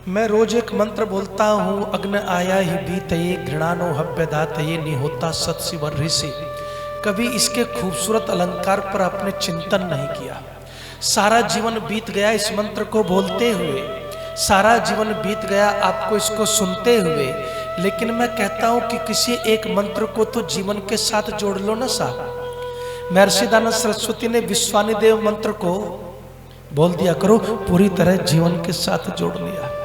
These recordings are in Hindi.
मैं रोज एक मंत्र बोलता हूँ, अग्न आया ही बीतये घृणानो हव्यदातये निहोता सत्सिवर ऋषि। कभी इसके खूबसूरत अलंकार पर आपने चिंतन नहीं किया। सारा जीवन बीत गया इस मंत्र को बोलते हुए, सारा जीवन बीत गया आपको इसको सुनते हुए, लेकिन मैं कहता हूँ कि किसी एक मंत्र को तो जीवन के साथ जोड़ लो ना साहब। महर्षि दयानंद सरस्वती ने विश्वानिदेव मंत्र को बोल दिया करो, पूरी तरह जीवन के साथ जोड़ लिया।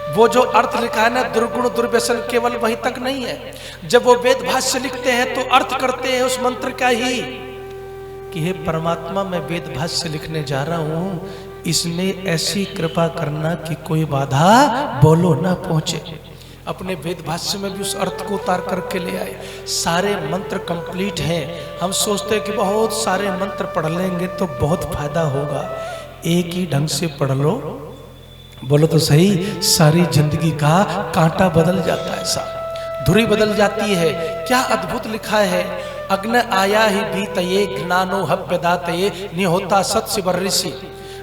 वो जो अर्थ लिखा है ना, दुर्गुण दुर्व्यसन, केवल वहीं तक नहीं है। जब वो वेद भाष्य लिखते हैं तो अर्थ करते हैं उस मंत्र का ही कि हे परमात्मा, मैं वेद भाष्य लिखने जा रहा हूं, इसमें ऐसी कृपा करना कि कोई बाधा बोलो ना पहुंचे। अपने वेद भाष्य में भी उस अर्थ को उतार करके ले आए। सारे मंत्र कंप्लीट हैं। हम सोचते हैं कि बहुत सारे मंत्र पढ़ लेंगे तो बहुत फायदा होगा। एक ही ढंग से पढ़ लो, बोलो तो सही, सारी जिंदगी का कांटा बदल जाता है साहब, धुरी बदल जाती है। क्या अद्भुत लिखा है, अग्न आया ही बीतये घृणानो हव्यदातये निहोता सत्सिवर ऋषि।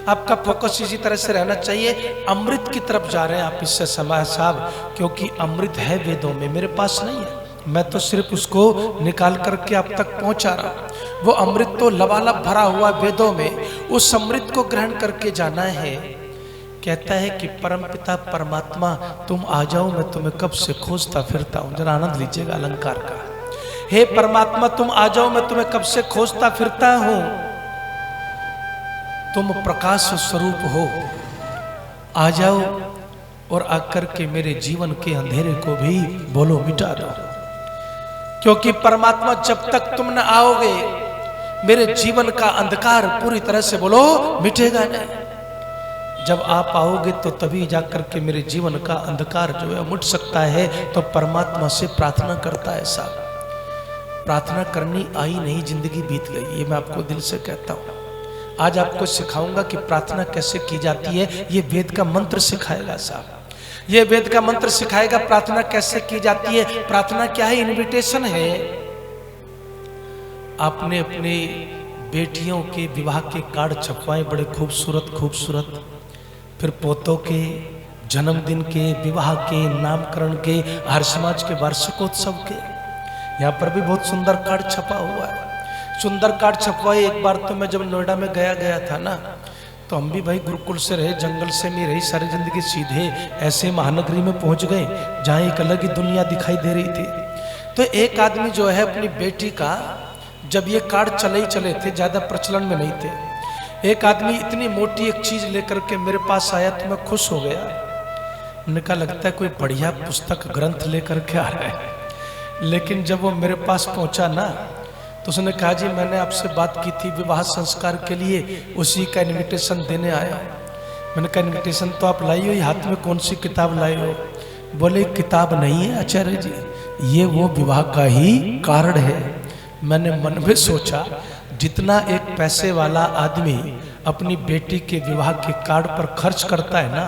आपका फोकस इसी तरह से रहना चाहिए। अमृत की तरफ जा रहे हैं आप इससे समय साहब, क्योंकि अमृत है वेदों में, मेरे पास नहीं है। मैं तो सिर्फ उसको निकाल करके आप तक पहुंचा रहा हूं। वो अमृत तो लबालब भरा हुआ वेदों में, उस अमृत को ग्रहण करके जाना है। कहता है कि परमपिता परमात्मा तुम आ जाओ, मैं तुम्हें कब से खोजता फिरता हूं। जरा आनंद लीजिएगा अलंकार का। हे परमात्मा तुम आ जाओ, मैं तुम्हें कब से खोजता फिरता हूं। तुम प्रकाश स्वरूप हो, आ जाओ और आकर के मेरे जीवन के अंधेरे को भी बोलो मिटा दो। क्योंकि परमात्मा जब तक तुम न आओगे, मेरे जीवन का अंधकार पूरी तरह से बोलो मिटेगा नहीं। जब आप आओगे तो तभी जाकर के मेरे जीवन का अंधकार जो है मिट सकता है। तो परमात्मा से प्रार्थना करता है साहब। प्रार्थना करनी आई नहीं, जिंदगी बीत गई, ये मैं आपको दिल से कहता हूँ। आज आपको सिखाऊंगा कि प्रार्थना कैसे की जाती है। ये वेद का मंत्र सिखाएगा साहब, ये वेद का मंत्र सिखाएगा प्रार्थना कैसे की जाती है। प्रार्थना क्या है? इनविटेशन है। आपने अपने बेटियों के विवाह के कार्ड छपवाए, बड़े खूबसूरत खूबसूरत। फिर पोतों के जन्मदिन के, विवाह के, नामकरण के, हर समाज के वार्षिकोत्सव के, यहाँ पर भी बहुत सुंदर कार्ड छपा हुआ है। सुंदर कार्ड छपवाए। एक बार तो मैं जब नोएडा में गया था ना, तो हम भी भाई गुरुकुल से रहे, जंगल से नहीं रही सारी जिंदगी, सीधे ऐसे महानगरी में पहुंच गए जहाँ एक अलग ही दुनिया दिखाई दे रही थी। तो एक आदमी जो है अपनी बेटी का, जब ये कार्ड चले थे, ज्यादा प्रचलन में नहीं थे, एक आदमी इतनी मोटी एक चीज लेकर के मेरे पास आया तो मैं खुश हो गया। मैंने कहा लगता है कोई बढ़िया पुस्तक ग्रंथ लेकर के आ रहा है। लेकिन जब वो मेरे पास पहुंचा ना, तो उसने कहा जी मैंने आपसे बात की थी विवाह संस्कार के लिए, उसी का इनविटेशन देने आया। मैंने कहा इनविटेशन तो आप लाई हो, ये हाथ में कौन सी किताब लाई हो? बोले किताब नहीं है आचार्य जी, ये वो विवाह का ही कार्ड है। मैंने मन में सोचा, जितना एक पैसे वाला आदमी अपनी बेटी के विवाह के कार्ड पर खर्च करता है ना,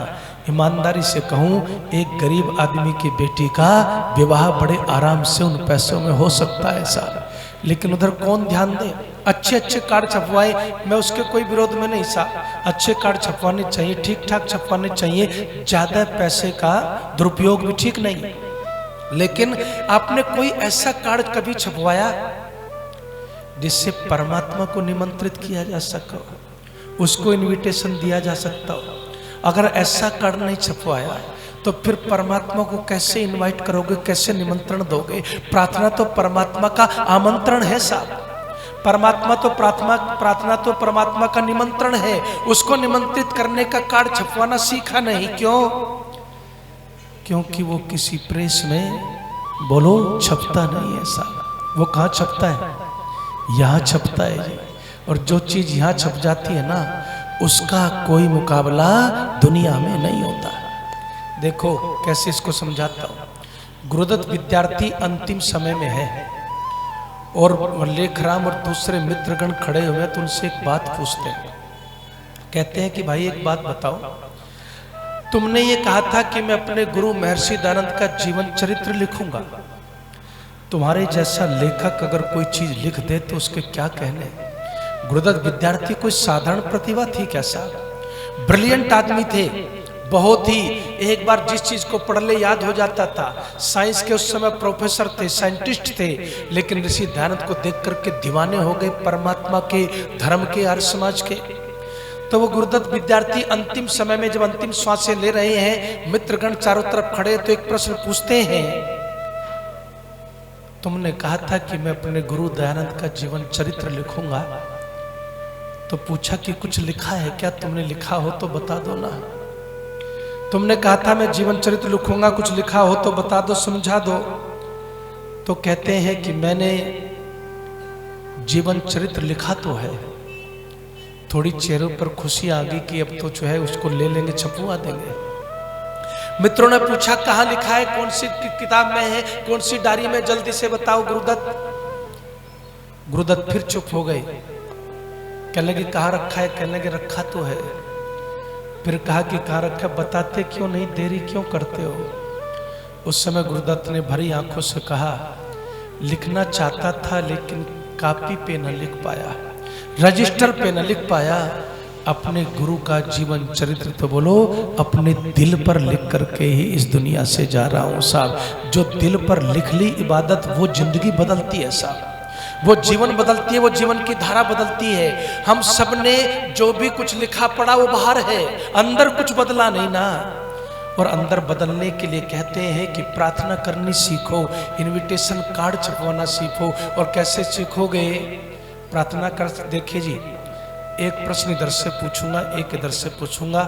ईमानदारी से कहूँ एक गरीब आदमी की बेटी का विवाह बड़े आराम से उन पैसों में हो सकता है साहब। लेकिन उधर कौन ध्यान दे? अच्छे अच्छे कार्ड छपवाए, मैं उसके कोई विरोध में नहीं साहब। अच्छे कार्ड छपवाने चाहिए, ठीक ठाक छपवाने चाहिए, ज्यादा पैसे का दुरुपयोग भी ठीक नहीं। लेकिन आपने कोई ऐसा कार्ड कभी छपवाया जिससे परमात्मा को निमंत्रित किया जा सका, उसको इनविटेशन दिया जा सकता हो? अगर ऐसा कार्ड नहीं छपवाया तो फिर परमात्मा को कैसे इनवाइट करोगे, कैसे निमंत्रण दोगे? प्रार्थना तो परमात्मा का आमंत्रण है साहब। प्रार्थना तो परमात्मा का निमंत्रण है। उसको निमंत्रित करने का कार्ड छपवाना सीखा नहीं। क्यों? क्योंकि वो किसी प्रेस में बोलो छपता नहीं है साहब। वो कहाँ छपता है? यहाँ छपता है जी। और जो चीज यहाँ छप जाती है ना, उसका कोई मुकाबला दुनिया में नहीं होता। देखो कैसे इसको समझाता हूँ। गुरुदत्त विद्यार्थी अंतिम समय में है और लेखराम और दूसरे मित्रगण खड़े हुए, तो उनसे एक बात पूछते हैं। कहते हैं कि भाई एक बात बताओ, तुमने ये कहा था कि मैं अपने गुरु महर्षि दयानंद का जीवन चरित्र लिखूंगा। तुम्हारे जैसा लेखक अगर कोई चीज लिख दे तो उसके क्या कहने। गुरुदत्त विद्यार्थी कोई साधारण प्रतिभा थी क्या साहब? ब्रिलियंट आदमी थे, बहुत ही, एक बार जिस चीज को पढ़ ले याद हो जाता था। साइंस के उस समय प्रोफेसर थे, साइंटिस्ट थे, लेकिन ऋषि दयानंद को देख करके दीवाने हो गए परमात्मा के, धर्म के, आर्य समाज के। तो वो गुरुदत्त विद्यार्थी अंतिम समय में जब अंतिम श्वासें ले रहे हैं, मित्रगण चारों तरफ खड़े, तो एक प्रश्न पूछते हैं, तुमने कहा था कि मैं अपने गुरु दयानंद का जीवन चरित्र लिखूंगा, तो पूछा कि कुछ लिखा है क्या? तुमने लिखा हो तो बता दो ना। तुमने कहा था मैं जीवन चरित्र लिखूंगा, कुछ लिखा हो तो बता दो, समझा दो। तो कहते हैं कि मैंने जीवन चरित्र लिखा तो है। थोड़ी चेहरों पर खुशी आ गई कि अब तो जो है उसको ले लेंगे, छपवा देंगे। मित्रों ने पूछा कहाँ लिखा है, कौन सी किताब में है, कौन सी डायरी में, जल्दी से बताओ गुरुदत्त। गुरुदत्त फिर चुप हो गए। कहने लगे कहाँ रखा है? कहने लगे रखा तो है। फिर कहा कि कहाँ रखा, बताते क्यों नहीं, देरी क्यों करते हो? उस समय गुरुदत्त ने भरी आंखों से कहा, लिखना चाहता था लेकिन कॉपी पे न लिख पाया, रजिस्टर पे न लिख पाया। अपने गुरु का जीवन चरित्र तो बोलो अपने दिल पर लिख करके ही इस दुनिया से जा रहा हूं साहब। जो दिल पर लिख ली इबादत, वो जिंदगी बदलती है साहब, वो जीवन बदलती है, वो जीवन की धारा बदलती है। हम सब ने जो भी कुछ लिखा पड़ा वो बाहर है, अंदर कुछ बदला नहीं ना। और अंदर बदलने के लिए कहते हैं कि प्रार्थना करनी सीखो, इनविटेशन कार्ड छपवाना सीखो। और कैसे सीखोगे? प्रार्थना कर, देखिए जी, एक प्रश्न इधर से पूछूंगा, एक इधर से पूछूंगा,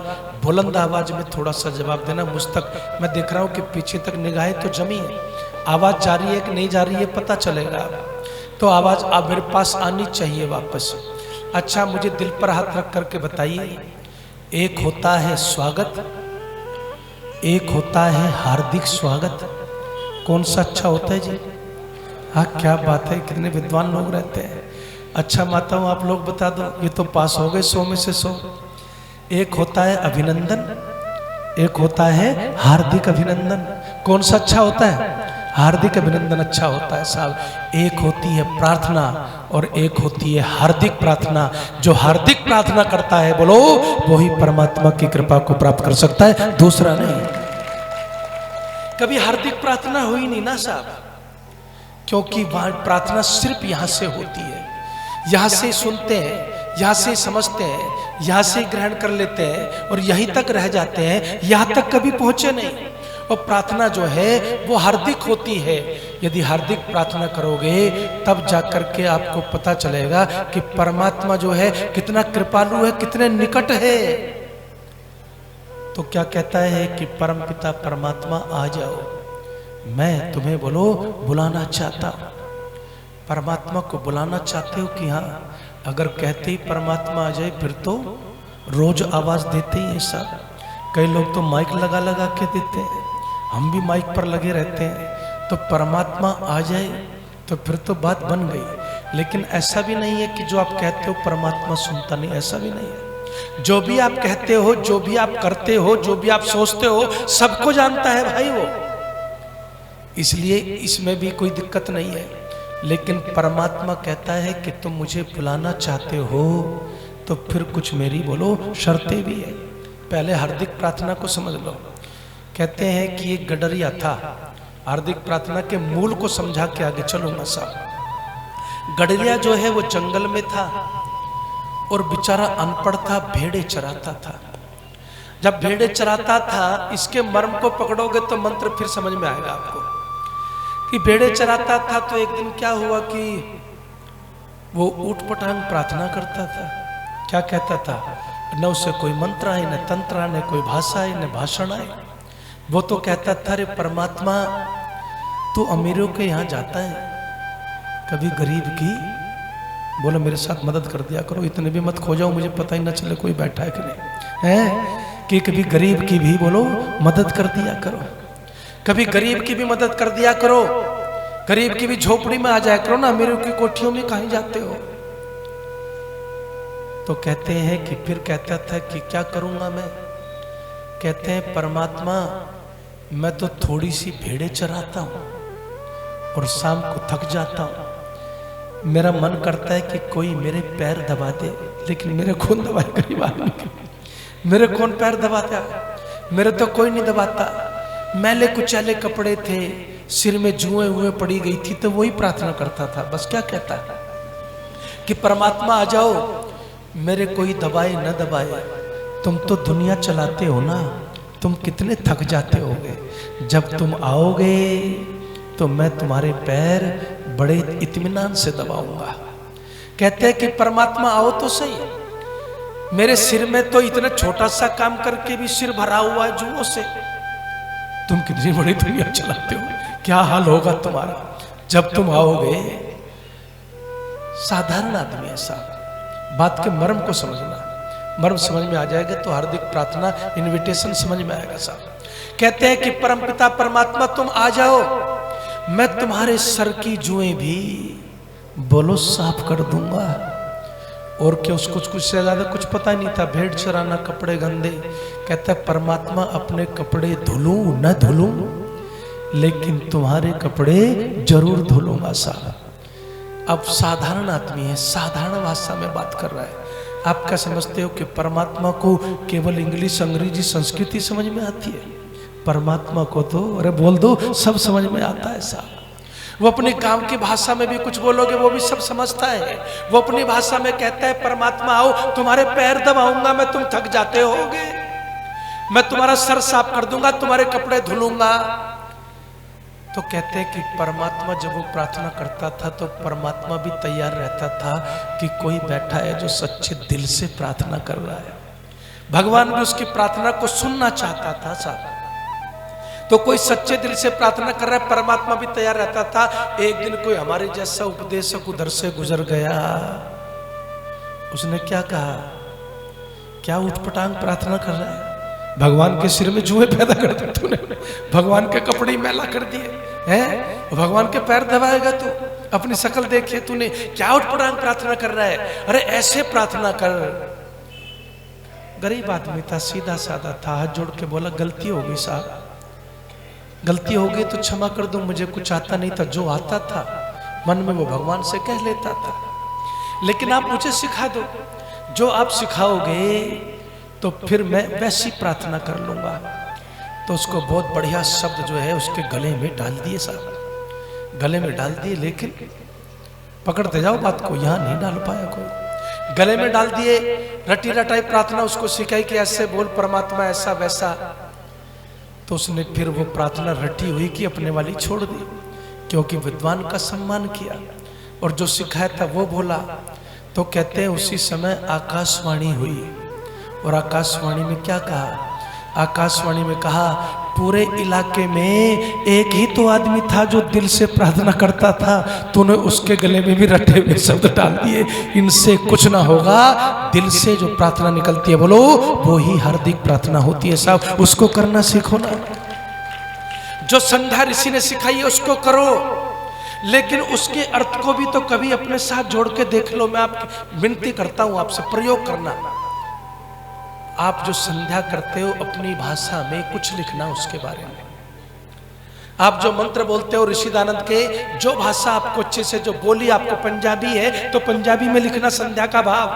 बुलंद आवाज में थोड़ा सा जवाब देना। मुझ तक मैं देख रहा हूं कि पीछे तक निगाहें तो जमी है, आवाज जा रही है कि नहीं जा रही है पता चलेगा। तो आवाज आप मेरे पास आनी चाहिए वापस। अच्छा, मुझे दिल पर हाथ रख करके बताइए, एक होता है स्वागत, एक होता है हार्दिक स्वागत, कौन सा अच्छा होता है जी? हाँ, क्या बात है, कितने विद्वान लोग रहते हैं। अच्छा माताओं आप लोग बता दो, ये तो पास हो गए 100 में से 100। एक होता है अभिनंदन, एक होता है हार्दिक अभिनंदन, कौन सा अच्छा होता है? हार्दिक अभिनंदन अच्छा होता है साहब। एक होती है प्रार्थना और एक होती है हार्दिक प्रार्थना। जो हार्दिक प्रार्थना करता है बोलो वही परमात्मा की कृपा को प्राप्त कर सकता है, दूसरा नहीं। कभी हार्दिक प्रार्थना हुई नहीं ना साहब, क्योंकि वहां प्रार्थना सिर्फ यहां से होती है, यहां से सुनते हैं, यहां से समझते हैं, यहां से ग्रहण कर लेते हैं और यहीं तक रह जाते हैं, यहां तक कभी पहुंचे नहीं। और प्रार्थना जो है वो हार्दिक होती है। यदि हार्दिक प्रार्थना करोगे तब जाकर के आपको पता चलेगा कि परमात्मा जो है कितना कृपालु है, कितने निकट है। तो क्या कहता है कि परम पिता परमात्मा आ जाओ, मैं तुम्हें बोलो बुलाना चाहता हूं। परमात्मा को बुलाना चाहते हो कि हाँ? अगर कहते ही परमात्मा आ जाए फिर तो रोज आवाज देते ही ऐसा। कई लोग तो माइक लगा लगा के देते हैं, हम भी माइक पर लगे रहते हैं। तो परमात्मा आ जाए तो फिर तो बात बन गई। लेकिन ऐसा भी नहीं है कि जो आप कहते हो परमात्मा सुनता नहीं, ऐसा भी नहीं है। जो भी आप कहते हो, जो भी आप करते हो, जो भी आप सोचते हो, सबको जानता है भाई वो। इसलिए इसमें भी कोई दिक्कत नहीं है। लेकिन परमात्मा कहता है कि तुम मुझे बुलाना चाहते हो तो फिर कुछ मेरी बोलो शर्तें भी है। पहले हार्दिक प्रार्थना को समझ लो। कहते हैं कि एक गडरिया था, हार्दिक प्रार्थना के मूल को समझा के आगे चलूंगा साहब। गडरिया जो है वो जंगल में था और बेचारा अनपढ़ था, भेड़े चराता था। जब भेड़े चराता था, इसके मर्म को पकड़ोगे तो मंत्र फिर समझ में आएगा आपको कि भेड़े चराता था। तो एक दिन क्या हुआ कि वो ऊट पटांग प्रार्थना करता था। क्या कहता था? न उसे कोई मंत्र आए, न तंत्र आए, न कोई भाषा आए, न भाषण आए। वो तो कहता था, अरे परमात्मा तू अमीरों के यहाँ जाता है, कभी गरीब की बोलो मेरे साथ मदद कर दिया करो। इतने भी मत खो जाओ, मुझे पता ही ना चले कोई बैठा है कि नहीं है। कि कभी गरीब की भी बोलो मदद कर दिया करो, कभी गरीब की भी मदद कर दिया करो। गरीब की भी झोपड़ी में आ जाया करो ना, अमीरों की कोठियों में कहीं जाते हो। तो कहते हैं कि फिर कहता था कि क्या करूंगा मैं? कहते हैं परमात्मा मैं तो थोड़ी सी भेड़े चराता हूं और शाम को थक जाता हूं। मेरा मन करता है कि कोई मेरे पैर दबा दे, लेकिन मेरे कौन दबाए? गरीब आदमी मेरे कौन पैर दबाता? मेरे तो कोई नहीं दबाता, मैले कुचैले कपड़े थे, सिर में जुएं हुए पड़ी गई थी, तो वही प्रार्थना करता था। बस क्या कहता है कि परमात्मा आ जाओ, मेरे कोई दबाए न दबाए, तुम तो दुनिया चलाते हो ना, तुम कितने थक जाते होगे, जब तुम आओगे तो मैं तुम्हारे पैर बड़े इत्मीनान से दबाऊंगा। कहते हैं कि परमात्मा आओ तो सही, मेरे सिर में तो इतना छोटा सा काम करके भी सिर भरा हुआ है जुओं से, तुम कितनी बड़ी दुनिया चलाते हो, क्या हाल होगा तुम्हारा जब तुम आओगे। साधारण आदमी है साहब, बात के मर्म को समझना, मर्म समझ में आ जाएगा तो हार्दिक प्रार्थना इनविटेशन समझ में आएगा साहब। कहते हैं कि परमपिता परमात्मा तुम आ जाओ, मैं तुम्हारे सर की जुएं भी बोलो साफ कर दूंगा। और क्या उसको कुछ से ज्यादा कुछ पता नहीं था, भेड़ चराना, कपड़े गंदे। कहता है परमात्मा अपने कपड़े धुलूं न धुलूं, लेकिन तुम्हारे कपड़े जरूर धुलूंगा साहब। अब साधारण आदमी है, साधारण भाषा में बात कर रहा है। आप क्या समझते हो कि परमात्मा को केवल इंग्लिश, अंग्रेजी, संस्कृति समझ में आती है? परमात्मा को तो अरे बोल दो सब समझ में आता है साहब। वो अपने गांव की भाषा में भी कुछ बोलोगे वो भी सब समझता है। वो अपनी भाषा में कहता है परमात्मा आओ, तुम्हारे पैर दबाऊंगा मैं, तुम थक जाते होगे, मैं तुम्हारा सर साफ कर दूंगा, तुम्हारे कपड़े धुलूंगा। तो कहते हैं कि परमात्मा जब वो प्रार्थना करता था तो परमात्मा भी तैयार रहता था कि कोई बैठा है जो सच्चे दिल से प्रार्थना कर रहा है। भगवान भी उसकी प्रार्थना को सुनना चाहता था साहब। तो कोई सच्चे दिल से प्रार्थना कर रहा है, परमात्मा भी तैयार रहता था। एक दिन कोई हमारे जैसा उपदेशक उधर से गुजर गया, उसने क्या कहा, क्या उठपटांग प्रार्थना कर रहा है, भगवान के सिर में जुएं पैदा कर दिए तूने, भगवान के कपड़े मैला कर दिए हैं, भगवान के पैर दबाएगा तू, अपनी शक्ल देखिए तूने, क्या उठपटांग प्रार्थना कर रहा है। अरे ऐसे प्रार्थना कर। गरीब आदमी था, सीधा साधा था, हाथ जोड़ के बोला गलती हो गई साहब, गलती हो गई तो क्षमा कर दो, मुझे कुछ आता नहीं था, जो आता था मन में वो भगवान से कह लेता था, लेकिन आप मुझे सिखा दो, जो आप सिखाओगे तो फिर मैं वैसी प्रार्थना कर लूंगा। तो उसको बहुत बढ़िया शब्द जो है उसके गले में डाल दिए साहब, गले में डाल दिए, लेकिन पकड़ते जाओ बात को, यहां नहीं डाल पाया कोई, गले में डाल दिए, रटी रटाई प्रार्थना उसको सिखाई कि ऐसे बोल परमात्मा ऐसा वैसा। तो उसने फिर वो प्रार्थना रटी हुई कि अपने वाली छोड़ दी, क्योंकि विद्वान का सम्मान किया और जो सिखाया था वो बोला। तो कहते हैं उसी समय आकाशवाणी हुई, और आकाशवाणी में क्या कहा, आकाशवाणी में कहा पूरे इलाके में एक ही तो आदमी था जो दिल से प्रार्थना करता था, तूने उसके गले में भी रटे हुए शब्द डाल दिए, इनसे कुछ ना होगा। दिल से जो प्रार्थना निकलती है बोलो वो ही हार्दिक प्रार्थना होती है साहब, उसको करना सीखो ना। जो संध्या ऋषि ने सिखाई है उसको करो, लेकिन उसके अर्थ को भी तो कभी अपने साथ जोड़ के देख लो। मैं आपकी विनती करता हूं आपसे, प्रयोग करना। आप जो संध्या करते हो अपनी भाषा में कुछ लिखना उसके बारे में। आप जो मंत्र बोलते हो ऋषिदानंद के, जो भाषा आपको अच्छे से, जो बोली आपको पंजाबी है तो पंजाबी में लिखना संध्या का भाव,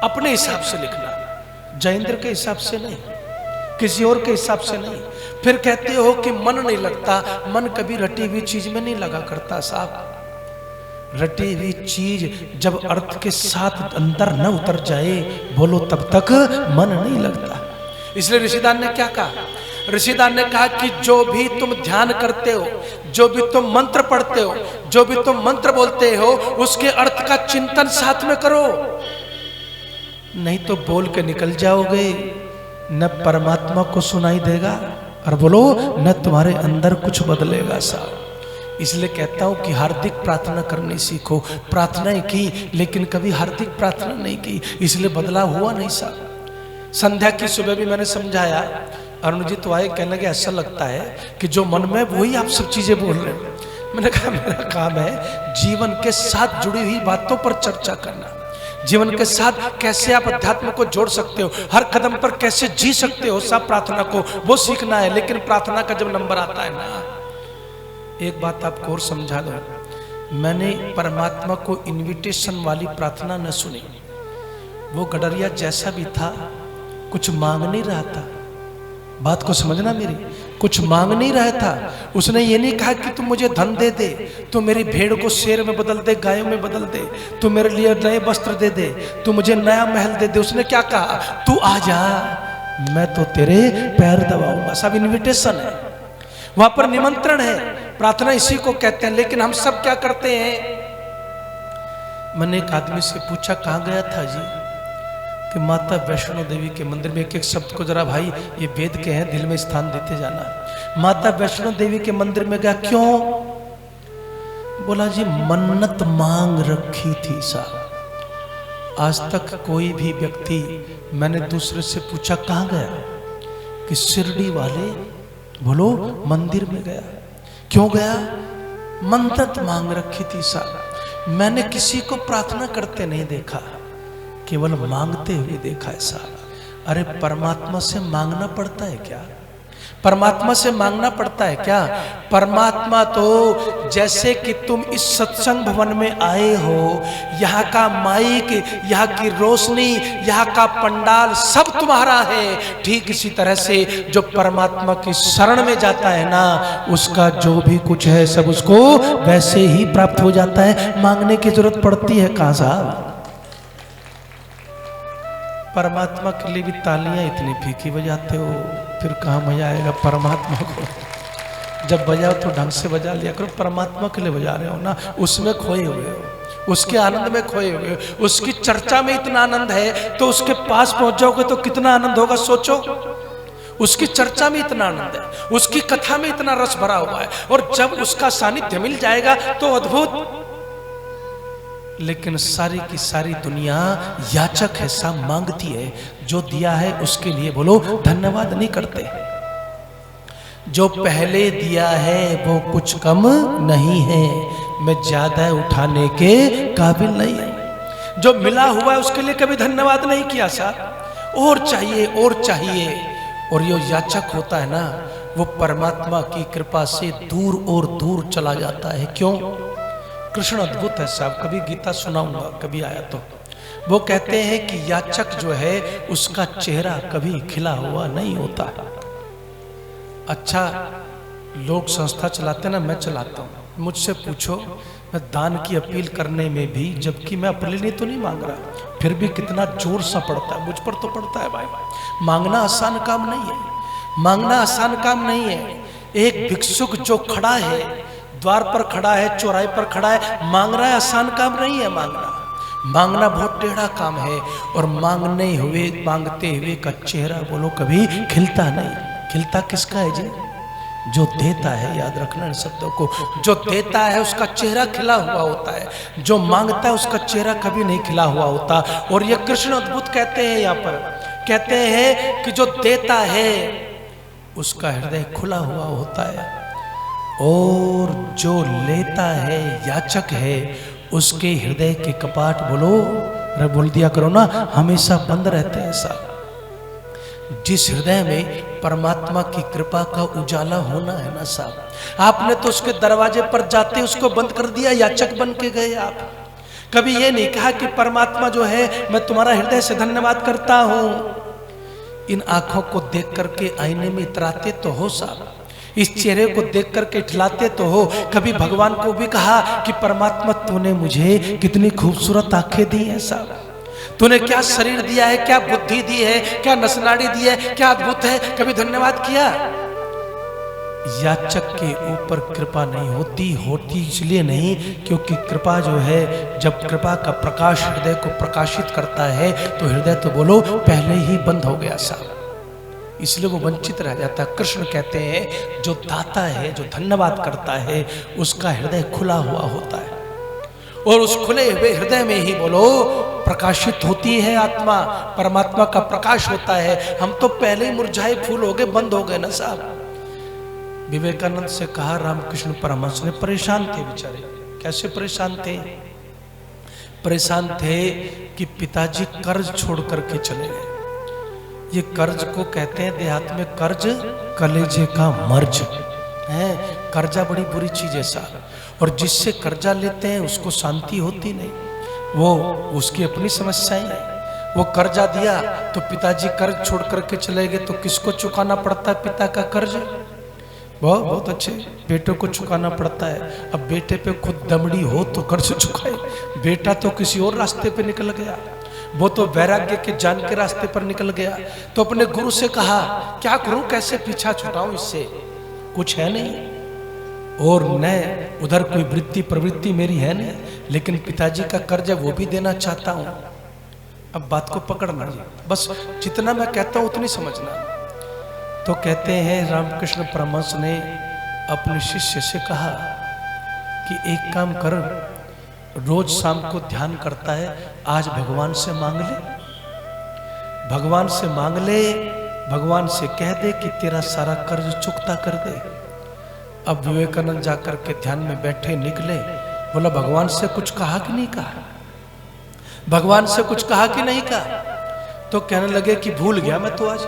अपने हिसाब से लिखना, जयेंद्र के हिसाब से नहीं, किसी और के हिसाब से नहीं। फिर कहते हो कि मन नहीं लगता, मन कभी रटी हुई चीज में नहीं लगा करता साहब। रटी हुई चीज जब अर्थ के साथ अंदर न उतर जाए बोलो तब तक मन नहीं लगता। इसलिए ऋषिदान ने क्या कहा, ऋषिदान ने कहा कि जो भी तुम ध्यान करते हो, जो भी तुम मंत्र पढ़ते हो, जो भी तुम मंत्र बोलते हो, उसके अर्थ का चिंतन साथ में करो, नहीं तो बोल के निकल जाओगे, न परमात्मा को सुनाई देगा और बोलो न तुम्हारे अंदर कुछ बदलेगा साहब। इसलिए कहता हूं कि हार्दिक प्रार्थना करनी सीखो। प्रार्थनाएं की लेकिन कभी हार्दिक प्रार्थना नहीं की, इसलिए बदलाव हुआ नहीं साहब। संध्या की सुबह भी मैंने समझाया, अरुण जी तो आए, कहने लगे ऐसा लगता है कि जो मन में वही आप सब चीजें बोल रहे हो। मैंने कहा मेरा काम है जीवन के साथ जुड़ी हुई बातों पर चर्चा करना, जीवन के साथ कैसे आप अध्यात्म को जोड़ सकते हो, हर कदम पर कैसे जी सकते हो सब प्रार्थना को, वो सीखना है। लेकिन प्रार्थना का जब नंबर आता है ना, एक बात आपको और समझा दो, मैंने परमात्मा को इनविटेशन वाली प्रार्थना न सुनी। वो गडरिया जैसा भी था कुछ मांग नहीं रहा था, बात को समझना मेरी। कुछ मांग नहीं रहा था, उसने ये नहीं कहा कि तुम मुझे धन दे दे, तू मेरी भेड़ को शेर में बदल दे, गायों में बदल दे, तू मेरे लिए नए वस्त्र दे दे, तू मुझे नया महल दे दे। उसने क्या कहा, तू आ जा, मैं तो तेरे पैर दबाऊंगा। सब इन्विटेशन है, वहां पर निमंत्रण है, प्रार्थना इसी को कहते हैं। लेकिन हम सब क्या करते हैं। मैंने एक आदमी से पूछा कहाँ गया था जी, कि माता वैष्णो देवी के मंदिर में। एक एक शब्द को जरा भाई ये वेद के हैं, दिल में स्थान देते जाना। माता वैष्णो देवी के मंदिर में गया, क्यों? बोला जी मन्नत मांग रखी थी साहब। आज तक कोई भी व्यक्ति, मैंने दूसरे से पूछा कहाँ गया, कि शिरडी वाले बोलो मंदिर में गया। क्यों गया? मन्नत मांग रखी थी साहब। मैंने किसी को प्रार्थना करते नहीं देखा, केवल मांगते हुए देखा है साहब। अरे परमात्मा से मांगना पड़ता है क्या? परमात्मा से मांगना पड़ता है क्या? परमात्मा तो जैसे कि तुम इस सत्संग भवन में आए हो, यहाँ का माइक, यहाँ की रोशनी, यहाँ का पंडाल सब तुम्हारा है। ठीक इसी तरह से जो परमात्मा की शरण में जाता है ना, उसका जो भी कुछ है सब उसको वैसे ही प्राप्त हो जाता है। मांगने की जरूरत पड़ती है कहाँ साहब? परमात्मा के लिए भी तालियां इतनी फीकी बजाते हो, फिर कहाँ मजा आएगा परमात्मा को? जब बजाओ तो ढंग से बजा लिया करो। परमात्मा के लिए बजा रहे हो ना, उसमें खोए हुए हो, उसके आनंद में खोए हुए हो। उसकी चर्चा में इतना आनंद है तो उसके पास पहुंच जाओगे तो कितना आनंद होगा सोचो। उसकी चर्चा में इतना आनंद है, उसकी कथा में इतना रस भरा हुआ है, और जब उसका सानिध्य मिल जाएगा तो अद्भुत। लेकिन सारी की सारी दुनिया याचक है, सब मांगती है। जो दिया है उसके लिए बोलो धन्यवाद नहीं करते। जो पहले दिया है वो कुछ कम नहीं है, मैं ज्यादा उठाने के काबिल नहीं है। जो मिला हुआ है उसके लिए कभी धन्यवाद नहीं किया साहब, और चाहिए और चाहिए। और ये याचक होता है ना, वो परमात्मा की कृपा से दूर और दूर चला जाता है। क्यों? कृष्ण अद्भुत है साहब, कभी गीता सुनाऊंगा कभी आया तो। वो कहते हैं कि याचक जो है उसका चेहरा कभी खिला हुआ नहीं होता। अच्छा, लोग संस्था चलाते ना, मैं चलाता हूँ। मुझसे पूछो, मैं दान की अपील करने में भी, जबकि मैं अपने लिए तो नहीं मांग रहा, फिर भी कितना जोर सा पड़ता है मुझ पर। तो पड़ता है भाई। मांगना आसान काम नहीं है, मांगना आसान काम नहीं है। एक भिक्षुक जो खड़ा है, द्वार पर खड़ा है, चौराहे पर खड़ा है, मांग रहा है, आसान काम नहीं है मांगना। मांगना बहुत टेढ़ा काम है। और मांगने हुए, मांगते हुए का चेहरा बोलो कभी खिलता नहीं। खिलता किसका है जी? जो देता है। याद रखना इन शब्दों को, जो देता है उसका चेहरा खिला हुआ होता है, जो मांगता है उसका चेहरा कभी नहीं खिला हुआ होता। और ये कृष्ण अद्भुत कहते हैं, यहाँ पर कहते हैं कि जो देता है उसका हृदय खुला हुआ होता है, और जो लेता है, याचक है, उसके हृदय के कपाट बोलो, अरे बोल दिया करो ना, हमेशा बंद रहते हैं साहब। जिस हृदय में परमात्मा की कृपा का उजाला होना है ना साहब, आपने तो उसके दरवाजे पर जाते उसको बंद कर दिया, याचक बन के गए आप। कभी ये नहीं कहा कि परमात्मा जो है मैं तुम्हारा हृदय से धन्यवाद करता हूं। इन आंखों को देख करके आईने में इतराते तो हो साहब, इस चेहरे को देख करके खिलाते तो हो। कभी भगवान को भी कहा कि परमात्मा तूने मुझे कितनी खूबसूरत आंखें दी हैं साहब, तूने क्या शरीर दिया है, क्या बुद्धि दी है, क्या नसनाड़ी दी है, क्या अद्भुत है। कभी धन्यवाद किया? याचक के ऊपर कृपा नहीं होती, होती इसलिए नहीं क्योंकि कृपा जो है, जब कृपा का प्रकाश हृदय को प्रकाशित करता है तो हृदय तो बोलो पहले ही बंद हो गया साहब, इसलिए वो वंचित रह जाता है। कृष्ण कहते हैं जो दाता है, जो धन्यवाद करता है, उसका हृदय खुला हुआ होता है, और उस खुले हुए हृदय में ही बोलो प्रकाशित होती है आत्मा, परमात्मा का प्रकाश होता है। हम तो पहले ही मुरझाए फूल हो गए, बंद हो गए ना साहब। विवेकानंद से कहा रामकृष्ण परमहंस ने, परेशान थे बेचारे। कैसे परेशान थे? परेशान थे कि पिताजी कर्ज छोड़ करके चले गए। ये कर्ज को कहते हैं देहात में कर्ज कलेजे का मर्ज है। कर्जा बड़ी बुरी चीज है साहब, और जिससे कर्जा लेते हैं उसको शांति होती नहीं, वो उसकी अपनी समस्याएं हैं। वो कर्जा दिया तो पिताजी कर्ज छोड़ करके चले गए, तो किसको चुकाना पड़ता है पिता का कर्ज? बहुत बहुत अच्छे बेटे को चुकाना पड़ता है। अब बेटे पे खुद दमड़ी हो तो कर्ज चुकाए, बेटा तो किसी और रास्ते पे निकल गया, वो तो वैराग्य के जान के रास्ते पर निकल गया। तो अपने गुरु से कहा क्या करूं, कैसे पीछा छुड़ाऊं, इससे कुछ है नहीं और न उधर कोई वृत्ति प्रवृत्ति मेरी है नहीं, लेकिन पिताजी का कर्ज है वो भी देना चाहता हूं। अब बात को पकड़ना जी, बस जितना मैं कहता हूं उतनी समझना। तो कहते हैं रामकृष्ण परमहंस ने अपने शिष्य से कहा कि एक काम कर, रोज शाम को ध्यान करता है, आज भगवान से मांग ले, भगवान से मांग ले, भगवान से कह दे कि तेरा सारा कर्ज चुकता कर दे। अब विवेकानंद जाकर के ध्यान में बैठे, निकले, बोला भगवान से कुछ कहा कि नहीं कहा, भगवान से कुछ कहा कि नहीं कहा? तो कहने लगे कि भूल गया मैं तो, आज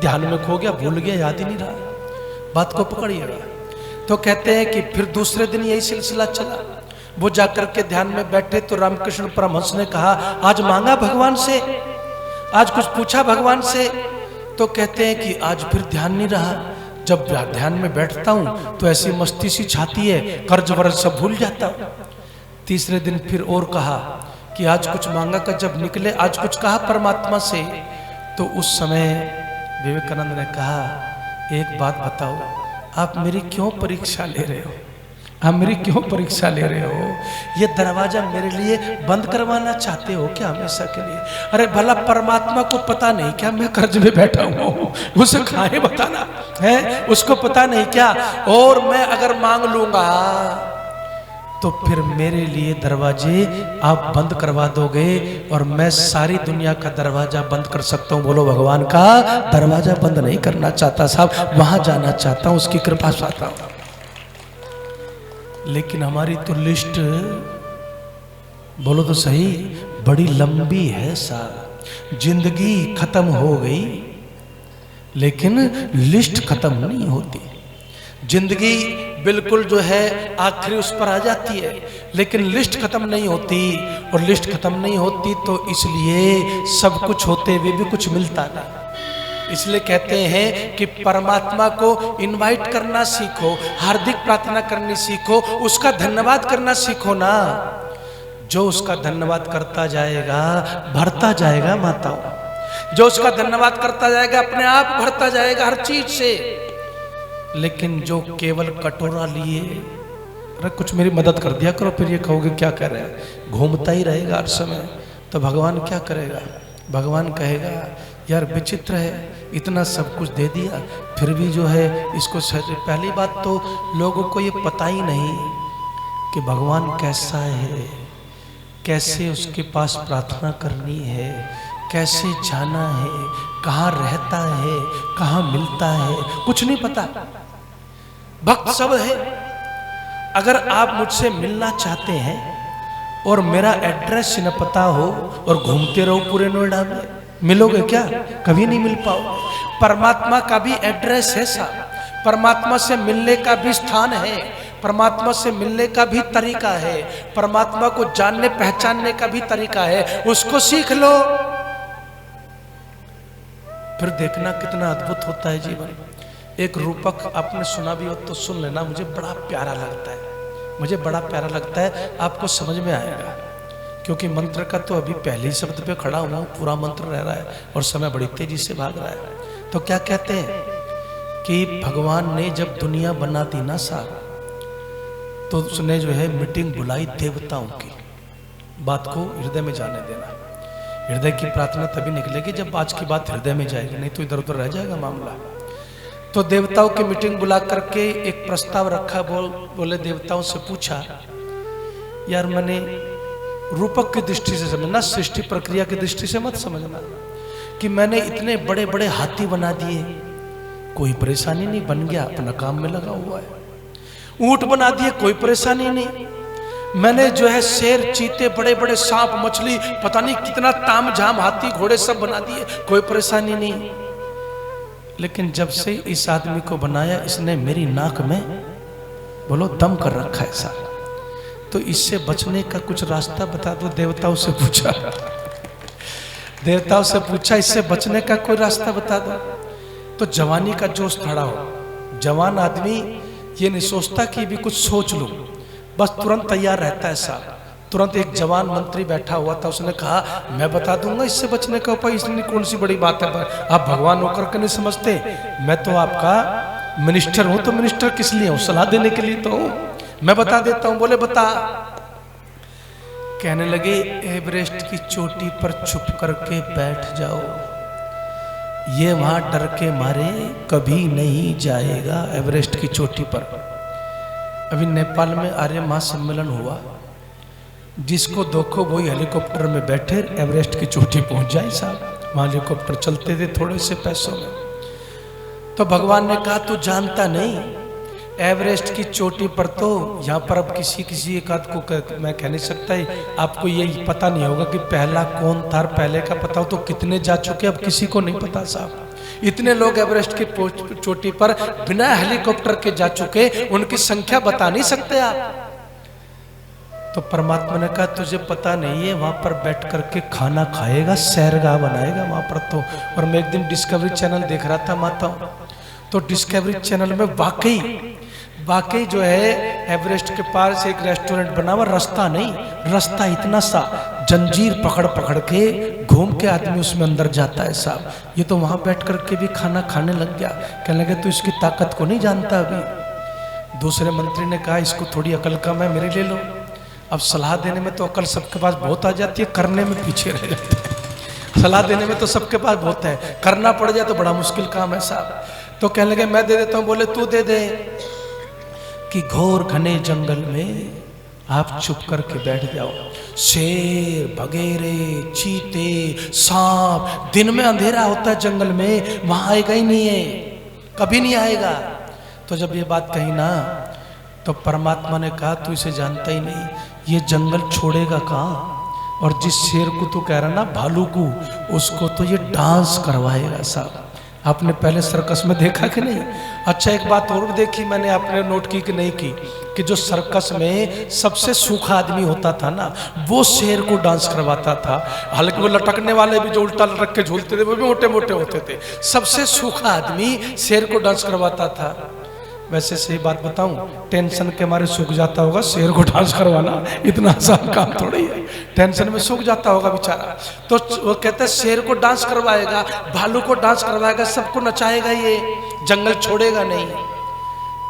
ध्यान में खो गया, भूल गया, याद ही नहीं रहा। बात को पकड़िएगा। तो कहते हैं कि फिर दूसरे दिन यही सिलसिला चला, वो जाकर के ध्यान में बैठे तो रामकृष्ण परमहंस ने कहा आज मांगा भगवान से, आज कुछ पूछा भगवान से? तो कहते हैं कि आज फिर ध्यान नहीं रहा, जब ध्यान में बैठता हूं तो ऐसी मस्ती सी छाती है, कर्ज वर्ज सब भूल जाता हूं। तीसरे दिन फिर और कहा कि आज कुछ मांगा का, जब निकले आज कुछ कहा परमात्मा से। तो उस समय विवेकानंद ने कहा एक बात बताओ, आप मेरी क्यों परीक्षा ले रहे हो, आप मेरी क्यों परीक्षा ले रहे हो? ये दरवाजा मेरे लिए बंद करवाना चाहते हो क्या हमेशा के लिए? अरे भला परमात्मा को पता नहीं क्या मैं कर्ज में बैठा हूँ? उसे खाए बताना है, उसको पता नहीं क्या? और मैं अगर मांग लूंगा तो फिर मेरे लिए दरवाजे आप बंद करवा दोगे और मैं सारी दुनिया का दरवाजा बंद कर सकता हूँ। बोलो भगवान का दरवाजा बंद नहीं करना चाहता साहब, वहां जाना चाहता हूँ, उसकी कृपा चाहता हूँ। लेकिन हमारी तो लिस्ट, बोलो तो सही, बड़ी लंबी है साहब। जिंदगी खत्म हो गई लेकिन लिस्ट खत्म नहीं होती। जिंदगी बिल्कुल जो है आखिरी उस पर आ जाती है, लेकिन लिस्ट खत्म नहीं होती। और लिस्ट खत्म नहीं होती तो इसलिए सब कुछ होते हुए भी कुछ मिलता नहीं। इसलिए कहते हैं कि परमात्मा को इनवाइट करना सीखो, हार्दिक प्रार्थना करनी सीखो, उसका धन्यवाद करना सीखो ना। जो उसका धन्यवाद करता जाएगा भरता जाएगा माताओं, जो उसका धन्यवाद करता जाएगा अपने आप भरता जाएगा हर चीज से। लेकिन जो केवल कटोरा लिए, अरे कुछ मेरी मदद कर दिया करो, फिर ये कहोगे क्या कर रहे हैं, घूमता ही रहेगा हर समय, तो भगवान क्या करेगा? भगवान कहेगा यार विचित्र है, इतना सब कुछ दे दिया फिर भी जो है इसको। पहली बात तो लोगों को ये पता ही नहीं कि भगवान कैसा है, कैसे उसके पास प्रार्थना करनी है, कैसे जाना है, कहाँ रहता है, कहाँ मिलता है, कुछ नहीं पता। भक्त सब है। अगर आप मुझसे मिलना चाहते हैं और मेरा एड्रेस न पता हो और घूमते रहो पूरे नोएडा में, मिलोगे क्या? कभी नहीं मिल पाओ। परमात्मा का भी एड्रेस है साहब, परमात्मा से मिलने का भी स्थान है, परमात्मा से मिलने का भी तरीका है, परमात्मा को जानने पहचानने का भी तरीका है, उसको सीख लो, फिर देखना कितना अद्भुत होता है जीवन। एक रूपक आपने सुना भी हो तो सुन लेना, मुझे बड़ा प्यारा लगता है, मुझे बड़ा प्यारा लगता है, आपको समझ में आएगा। क्योंकि मंत्र का तो अभी पहले ही शब्द पे खड़ा हुआ हूँ, पूरा मंत्र रह रहा है और समय बड़ी तेजी से भाग रहा है। तो क्या कहते हैं कि भगवान ने जब दुनिया बना दी ना साहब, तो उसने जो है मीटिंग बुलाई देवताओं की। बात को हृदय में जाने देना, हृदय की प्रार्थना तभी निकलेगी जब आज की बात हृदय में जाएगी, नहीं तो इधर उधर रह जाएगा मामला। तो देवताओं की मीटिंग बुला करके एक प्रस्ताव रखा। बोले देवताओं से पूछा, यार मैंने रूपक की दृष्टि से समझना, सृष्टि प्रक्रिया की दृष्टि से मत समझना, कि मैंने इतने बड़े बड़े हाथी बना दिए, कोई परेशानी नहीं, बन गया, अपना काम में लगा हुआ है। ऊंट बना दिए, कोई परेशानी नहीं। मैंने जो है शेर, चीते, बड़े बड़े सांप, मछली, पता नहीं कितना ताम झाम, हाथी घोड़े सब बना दिए, कोई परेशानी नहीं। लेकिन जब से इस आदमी को बनाया, इसने मेरी नाक में बोलो दम कर रखा है साहब, तो इससे बचने का कुछ रास्ता बता दो। देवताओं से पूछा। देवताओं से पूछा इससे बचने का कोई रास्ता बता दो। तो जवानी का जोश खड़ा हो, जवान आदमी ये नहीं सोचता कि भी कुछ सोच लूं, बस तुरंत तैयार रहता है साहब। तुरंत एक जवान मंत्री बैठा हुआ था, उसने कहा मैं बता दूंगा इससे बचने का उपाय, इसलिए कौन सी बड़ी बात है, आप भगवान होकर के नहीं समझते, मैं तो आपका मिनिस्टर हूं। तो मिनिस्टर किस लिए हूं? सलाह देने के लिए तो हूं, मैं बता देता हूं। बोले बता। कहने लगे एवरेस्ट की चोटी पर छुप करके बैठ जाओ, ये वहां डर के मारे कभी नहीं जाएगा एवरेस्ट की चोटी पर। अभी नेपाल में आर्य महासम्मेलन हुआ, जिसको देखो वही हेलीकॉप्टर में बैठे एवरेस्ट की चोटी पहुंच जाए साहब। वहां हेलीकॉप्टर चलते थे थोड़े से पैसों में। तो भगवान ने कहा तू जानता नहीं, एवरेस्ट की चोटी पर तो यहाँ पर अब किसी एक आध को मैं कह नहीं सकता है, आपको ये पता नहीं होगा कि पहला कौन था, पहले का पता हो तो कितने जा चुके अब किसी को नहीं पता साहब। इतने लोग एवरेस्ट की चोटी पर बिना हेलीकॉप्टर के जा चुके, उनकी संख्या बता नहीं सकते आप। तो परमात्मा ने कहा तुझे पता नहीं है, वहां पर बैठ करके खाना खाएगा, सैरगाह बनाएगा वहां पर तो। और मैं एक दिन डिस्कवरी चैनल देख रहा था माता, तो डिस्कवरी चैनल में वाकई जो है एवरेस्ट के पास एक रेस्टोरेंट बना हुआ, रास्ता नहीं, रास्ता इतना सा जंजीर पकड़ पकड़ के घूम के आदमी उसमें अंदर जाता है साहब। ये तो वहां बैठ करके भी खाना खाने लग गया। कहने लगे तू इसकी ताकत को नहीं जानता अभी। दूसरे मंत्री ने कहा इसको थोड़ी अकल कम है, मेरे ले लो। अब सलाह देने में तो अकल सबके पास बहुत आ जाती है, करने में पीछे रह जाते हैं। सलाह देने में तो सबके पास बहुत है, करना पड़ जाए तो बड़ा मुश्किल काम है साहब। तो कहने लगे मैं दे देता हूं। बोले तू दे दे। कि घोर घने जंगल में आप चुप करके बैठ जाओ, शेर बगेरे चीते सांप, दिन में अंधेरा होता है जंगल में, वहां आएगा ही नहीं है, कभी नहीं आएगा। तो जब ये बात कही ना, तो परमात्मा ने कहा तू इसे जानता ही नहीं, ये जंगल छोड़ेगा कहाँ। और जिस शेर को तू कह रहा ना, भालू को, उसको तो ये डांस करवाएगा साहब। आपने पहले सर्कस में देखा कि नहीं? अच्छा एक बात और देखी मैंने, आपने नोट की कि नहीं की, कि जो सर्कस में सबसे सूखा आदमी होता था ना, वो शेर को डांस करवाता था। हालांकि वो लटकने वाले भी जो उल्टा लटक के झूलते थे वो भी मोटे मोटे होते थे, सबसे सूखा आदमी शेर को डांस करवाता था। वैसे सही बात बताऊं, टेंशन के मारे सूख जाता होगा, शेर को डांस करवाना इतना आसान काम थोड़ी है, टेंशन में सूख जाता होगा बेचारा। तो वो कहते हैं शेर को डांस करवाएगा, भालू को डांस करवाएगा, सबको नचाएगा, ये जंगल छोड़ेगा नहीं।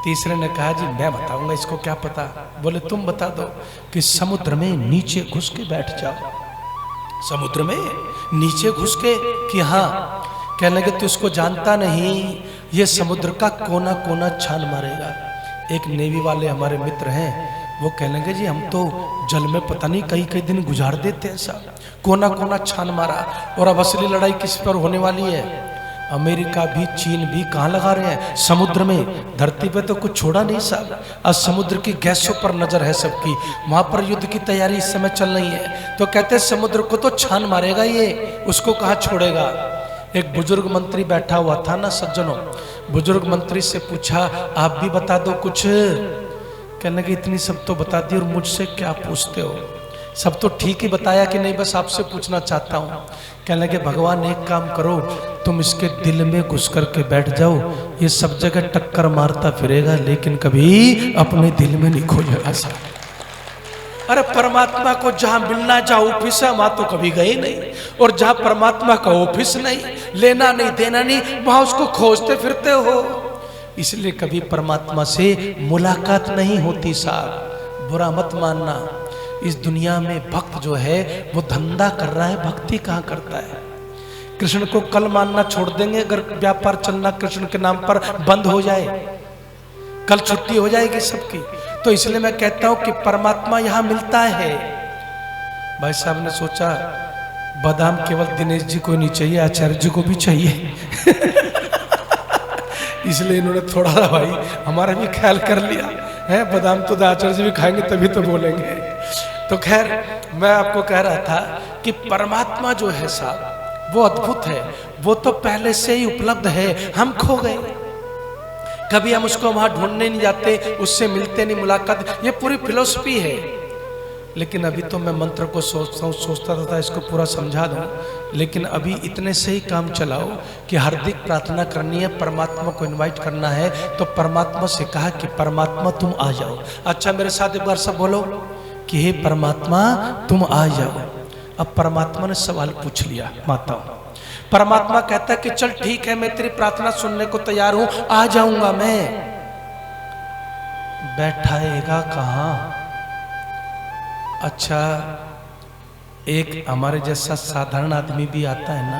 तीसरे ने कहा जी मैं बताऊंगा, इसको क्या पता। बोले तुम बता दो कि समुद्र में नीचे घुस के बैठ जाओ, समुद्र में नीचे घुस के, कि हाँ। कहने लगे तू उसको जानता नहीं, ये समुद्र का कोना कोना छान मारेगा। एक नेवी वाले हमारे मित्र हैं, वो कहने लगे जी हम तो जल में पता नहीं कई दिन गुजार देते हैं साहब, कोना कोना छान मारा। और अब असली लड़ाई किस पर होने वाली है? अमेरिका भी चीन भी कहाँ लगा रहे हैं? समुद्र में। धरती पे तो कुछ छोड़ा नहीं साहब, आज समुद्र की गैसों पर नजर है सबकी, वहां पर युद्ध की तैयारी इस समय चल रही है। तो कहते हैं समुद्र को तो छान मारेगा ये, उसको कहाँ छोड़ेगा। एक बुजुर्ग मंत्री बैठा हुआ था ना सज्जनों, बुजुर्ग मंत्री से पूछा आप भी बता दो कुछ। कहने लगे इतनी सब तो बता दी और मुझसे क्या पूछते हो, सब तो ठीक ही बताया कि नहीं, बस आपसे पूछना चाहता हूँ। कहने लगे भगवान एक काम करो, तुम इसके दिल में घुस करके बैठ जाओ, ये सब जगह टक्कर मारता फिरेगा लेकिन कभी अपने दिल में नहीं खोजेगा साहब। अरे परमात्मा को जहां मिलना, जहां ऑफिस है, वहां तो कभी गए नहीं, और जहां परमात्मा का ऑफिस नहीं, लेना नहीं देना नहीं, वहां उसको खोजते फिरते हो। इसलिए कभी परमात्मा से मुलाकात नहीं होती साहब, बुरा मत मानना। इस दुनिया में भक्त जो है वो धंधा कर रहा है, भक्ति कहाँ करता है। कृष्ण को कल मानना छोड़ देंगे अगर व्यापार चलना कृष्ण के नाम पर बंद हो जाए, कल छुट्टी हो जाएगी सबकी। तो इसलिए मैं कहता हूं कि परमात्मा यहां मिलता है। भाई साहब ने सोचा बादाम केवल दिनेश जी को नहीं चाहिए, आचार्य जी को भी चाहिए इसलिए इन्होंने थोड़ा सा भाई हमारा भी ख्याल कर लिया है, बादाम तो आचार्य जी भी खाएंगे तभी तो बोलेंगे। तो खैर मैं आपको कह रहा था कि परमात्मा जो है साहब वो अद्भुत है, वो तो पहले से ही उपलब्ध है, हम खो गए, कभी हम उसको वहां ढूंढने नहीं जाते, उससे मिलते नहीं, मुलाकात, ये पूरी फिलोसफी है। लेकिन अभी तो मैं मंत्र को सोचता था इसको पूरा समझा दूं, लेकिन अभी इतने से ही काम चलाओ कि हार्दिक प्रार्थना करनी है, परमात्मा को इनवाइट करना है। तो परमात्मा से कहा कि परमात्मा तुम आ जाओ। अच्छा मेरे साथ एक बार सब बोलो कि हे परमात्मा तुम आ जाओ। अब परमात्मा ने सवाल पूछ लिया माताओं। परमात्मा कहता है कि चल ठीक है, मैं तेरी प्रार्थना सुनने को तैयार हूं, आ जाऊंगा मैं। बैठाएगा कहां? अच्छा एक हमारे जैसा साधारण आदमी भी आता है ना,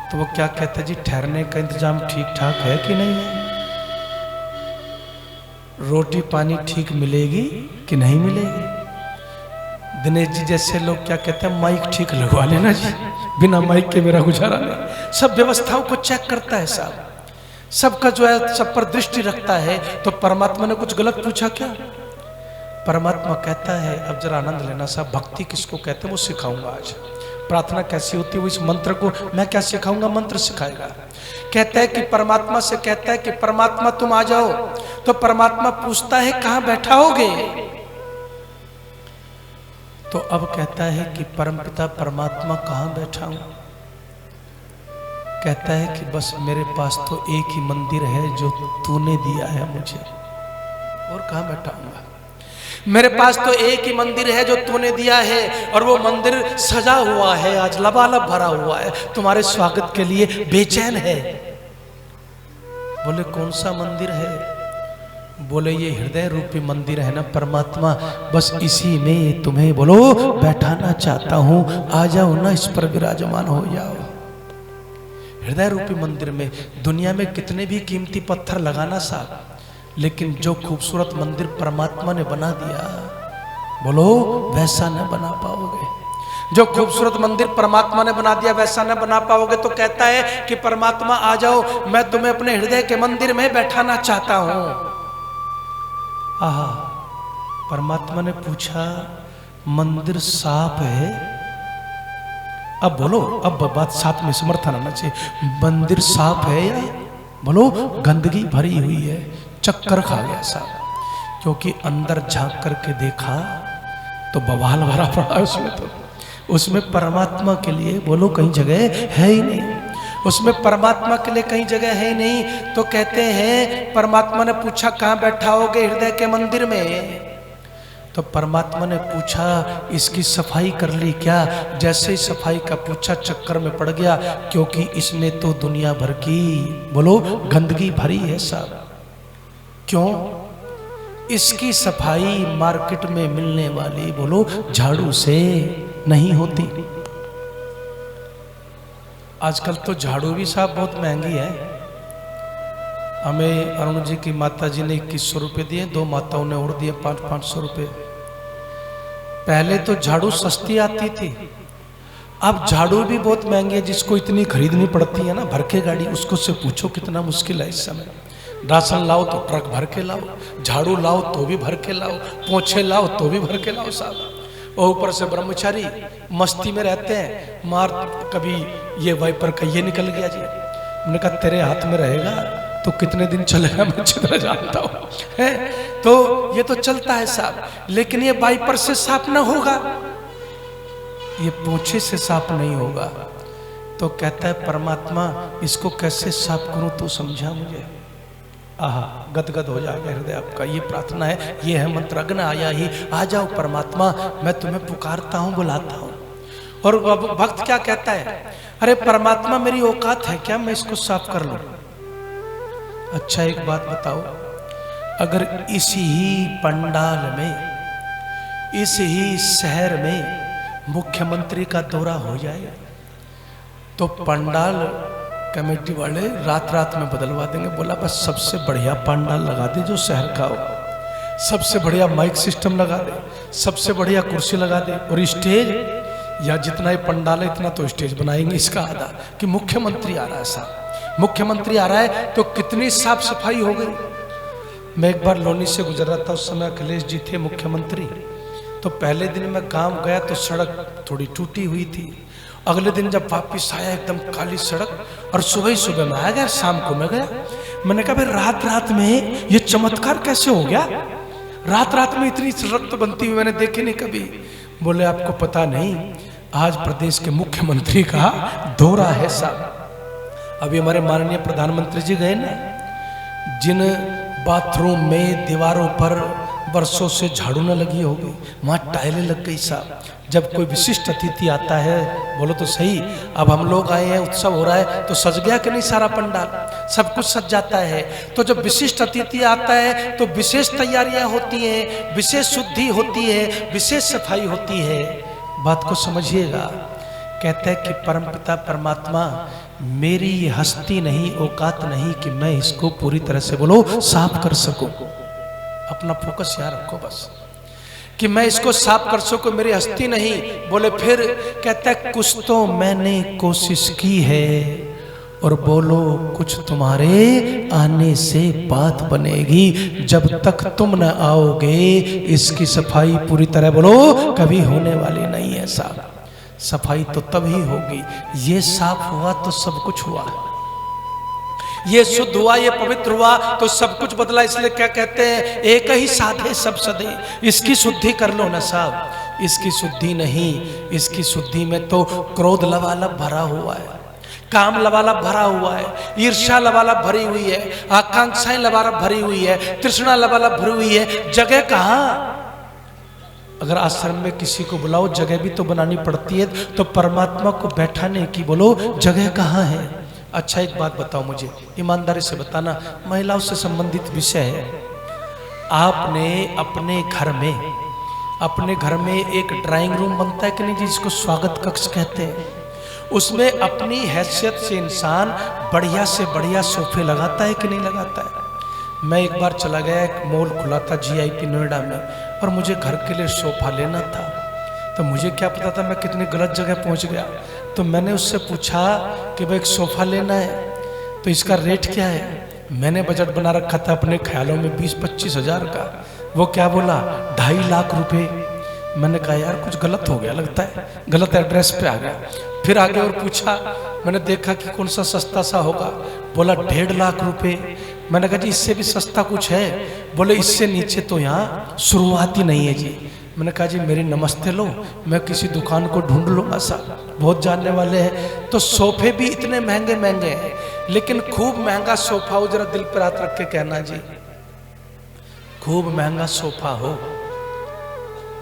तो वो क्या कहता है जी ठहरने का इंतजाम ठीक ठाक है कि नहीं है, रोटी पानी ठीक मिलेगी कि नहीं मिलेगी। दिनेश जी जैसे लोग क्या कहते हैं माइक ठीक लगवा लेना जी, बिना माइक के मेरा गुजारा नहीं। सब व्यवस्थाओं को चेक करता है साहब, सबका जो है सब पर दृष्टि रखता है। तो परमात्मा ने कुछ गलत पूछा क्या? परमात्मा कहता है अब जरा आनंद लेना साहब, भक्ति किसको कहते हैं वो सिखाऊंगा आज। प्रार्थना कैसी होती है वो इस मंत्र को मैं क्या सिखाऊंगा, मंत्र सिखाएगा। कहता है कि परमात्मा से कहता है कि परमात्मा तुम आ जाओ। तो परमात्मा पूछता है कहां बैठाओगे? तो अब कहता है कि परमपिता परमात्मा कहां बैठाऊं? कहता है कि बस मेरे पास तो एक ही मंदिर है जो तूने दिया है मुझे, और कहां बैठाऊंगा? मेरे पास तो एक ही मंदिर है जो तूने दिया है, और वो मंदिर सजा हुआ है, आज लबालब भरा हुआ है, तुम्हारे स्वागत के लिए बेचैन है। बोले कौन सा मंदिर है? बोले ये हृदय रूपी मंदिर है ना परमात्मा, बस इसी में तुम्हें बोलो बैठाना चाहता हूं, आ जाओ ना, इस पर विराजमान हो जाओ। हृदय रूपी मंदिर में दुनिया में कितने भी कीमती पत्थर लगाना साहब, लेकिन जो खूबसूरत मंदिर परमात्मा ने बना दिया बोलो वैसा न बना पाओगे। जो खूबसूरत मंदिर परमात्मा ने बना दिया वैसा न बना पाओगे। तो कहता है कि परमात्मा आ जाओ, मैं तुम्हें अपने हृदय के मंदिर में बैठाना चाहता हूं। आहा, परमात्मा ने पूछा मंदिर साफ है? अब बोलो, अब बात साफ में समर्थन आना चाहिए। मंदिर साफ है या बोलो गंदगी भरी हुई है? चक्कर खा गया साहब, क्योंकि अंदर झांक करके देखा तो बवाल भरा पड़ा है उसमें। तो उसमें परमात्मा के लिए बोलो कहीं जगह है ही नहीं, उसमें परमात्मा के लिए कहीं जगह है ही नहीं। तो कहते हैं परमात्मा ने पूछा कहां बैठाओगे? हृदय के मंदिर में। तो परमात्मा ने पूछा इसकी सफाई कर ली क्या? जैसे ही सफाई का पूछा चक्कर में पड़ गया, क्योंकि इसमें तो दुनिया भर की बोलो गंदगी भरी है साहब। क्यों? इसकी सफाई मार्केट में मिलने वाली बोलो झाड़ू से नहीं होती। आजकल तो झाड़ू भी साहब बहुत महंगी है। हमें अरुण जी की माता जी ने 2100 रुपये दिए, 2 माताओं ने और दिए 500 रुपये। पहले तो झाड़ू सस्ती आती थी, अब झाड़ू भी बहुत महंगी है। जिसको इतनी खरीदनी पड़ती है ना भर के गाड़ी, उसको से पूछो कितना मुश्किल है इस समय। राशन लाओ तो ट्रक भर के लाओ, झाड़ू लाओ तो भी भर के लाओ, पोछे लाओ तो भी भर के लाओ साहब। और ऊपर से ब्रह्मचारी मस्ती में रहते हैं, मार कभी ये वाइपर का ये निकल गया जी। मैंने कहा तेरे हाथ में रहेगा तो कितने दिन चलेगा मैं अच्छी तरह जानता हूँ, है तो ये तो चलता है साहब, लेकिन ये वाइपर से साफ ना होगा, ये पोछे से साफ नहीं होगा। तो कहता है परमात्मा इसको कैसे साफ करूं तू समझा मुझे। आहा, गदगद हो जाएगा हृदय आपका। ये प्रार्थना है, ये है मंत्र। अग्न आया ही, आ जाओ परमात्मा, मैं तुम्हें पुकारता हूँ, बुलाता हूँ। और भक्त क्या कहता है, अरे परमात्मा मेरी औकात है क्या, मैं इसको साफ कर लूं? अच्छा एक बात बताओ, अगर इसी ही पंडाल में, इस ही शहर में मुख्यमंत्री का दौरा हो जाए तो पंडाल कमेटी वाले रात रात में बदलवा देंगे। बोला बस सबसे बढ़िया पंडाल लगा दे जो शहर का हो, सबसे बढ़िया माइक सिस्टम लगा दे, सबसे बढ़िया कुर्सी लगा दे, और स्टेज या जितना ही पंडाल है इतना तो स्टेज बनाएंगे इसका आधा, कि मुख्यमंत्री आ रहा है साहब, मुख्यमंत्री आ रहा है तो कितनी साफ सफाई हो गई। मैं एक बार लोनी से गुजर रहा था, उस समय अखिलेश जी थे मुख्यमंत्री। तो पहले दिन मैं गांव गया तो सड़क थोड़ी टूटी हुई थी। अगले दिन जब वापस आया एकदम काली सड़क, और सुबह ही सुबह में आया गया, शाम को मैं गया। मैंने कहा भाई रात रात में ये चमत्कार कैसे हो गया? रात रात में इतनी रक्त बनती हुई मैंने देखी नहीं कभी। बोले आपको पता नहीं, आज प्रदेश के मुख्यमंत्री का दौरा है साहब। अभी हमारे माननीय प्रधानमंत्री जी गए ना, जिन बाथरूम में दीवारों पर वर्षों से झाड़ू न लगी होगी, वहाँ टाइलें लग गई साहब। जब कोई विशिष्ट अतिथि आता है, बोलो तो सही, अब हम लोग आए हैं, उत्सव हो रहा है, तो सज गया कि नहीं सारा पंडाल, सब कुछ सज जाता है। तो जब विशिष्ट अतिथि आता है तो विशेष तैयारियां होती हैं, विशेष शुद्धि होती है, विशेष सफाई होती है। बात को समझिएगा। कहते हैं कि परमपिता परमात्मा, मेरी ये हस्ती नहीं, औकात नहीं कि मैं इसको पूरी तरह से बोलो साफ कर सकूं। अपना फोकस यहाँ रखो बस, कि मैं इसको साफ कर सकूं, मेरी हस्ती नहीं। बोले फिर? कहता है कुछ तो मैंने कोशिश की है, और बोलो कुछ तुम्हारे आने से बात बनेगी। जब तक तुम न आओगे इसकी सफाई पूरी तरह बोलो कभी होने वाली नहीं है साहब। सफाई तो तभी होगी, ये साफ हुआ तो सब कुछ हुआ, ये शुद्ध हुआ, ये पवित्र हुआ तो सब कुछ बदला। इसलिए क्या कहते हैं, एक ही साधे सब सदे। इसकी शुद्धि कर लो ना साहब, इसकी शुद्धि नहीं, इसकी शुद्धि में तो क्रोध लबालब भरा हुआ है, काम लबालब भरा हुआ है, ईर्ष्या लबालब भरी हुई है, आकांक्षाएं लबालब भरी हुई है, तृष्णा लबालब भरी हुई है। जगह कहाँ? अगर आश्रम में किसी को बुलाओ, जगह भी तो बनानी पड़ती है, तो परमात्मा को बैठाने की बोलो जगह कहाँ है? अच्छा एक बात बताओ मुझे, ईमानदारी से बताना, महिलाओं से संबंधित विषय है। आपने अपने घर में एक ड्राइंग रूम बनता है कि नहीं, जिसको स्वागत कक्ष कहते हैं, उसमें अपनी हैसियत से इंसान बढ़िया से बढ़िया सोफे लगाता है कि नहीं लगाता है? मैं एक बार चला गया, एक मॉल खुला था GIP नोएडा में, और मुझे घर के लिए सोफा लेना था। तो मुझे क्या पता था मैं कितनी गलत जगह पहुंच गया। तो मैंने उससे पूछा कि भाई एक सोफा लेना है, तो इसका रेट क्या है? मैंने बजट बना रखा था अपने ख्यालों में 20-25 हज़ार का। वो क्या बोला, 2.5 लाख रुपए। मैंने कहा यार कुछ गलत हो गया, लगता है गलत एड्रेस पे आ गया। फिर आगे और पूछा, मैंने देखा कि कौन सा सस्ता सा होगा, बोला 1.5 लाख रुपए। मैंने कहा जी इससे भी सस्ता कुछ है? बोले इससे नीचे तो यहाँ शुरुआत ही नहीं है जी। मैंने कहा जी मेरी नमस्ते लो, मैं किसी दुकान को ढूंढ लूँगा साहब, बहुत जानने वाले हैं। तो सोफे भी इतने महंगे महंगे हैं, लेकिन खूब महंगा सोफा हो, जरा दिल पर हाथ रख के कहना जी, खूब महंगा सोफा हो,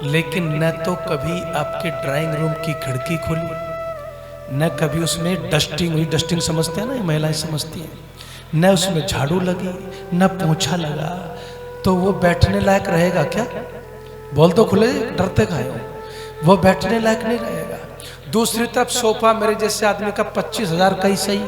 लेकिन न तो कभी आपके ड्राइंग रूम की खिड़की खुली, न कभी उसमें डस्टिंग हुई। डस्टिंग समझते हैं ना, महिलाएं समझती हैं। न उसमें झाड़ू लगी, न पोछा लगा, तो वो बैठने लायक रहेगा क्या? बोल तो खुले, डरते काहे हो? वो बैठने लायक नहीं रहेगा। दूसरी तरफ सोफा मेरे जैसे आदमी का 25 हज़ार का ही सही,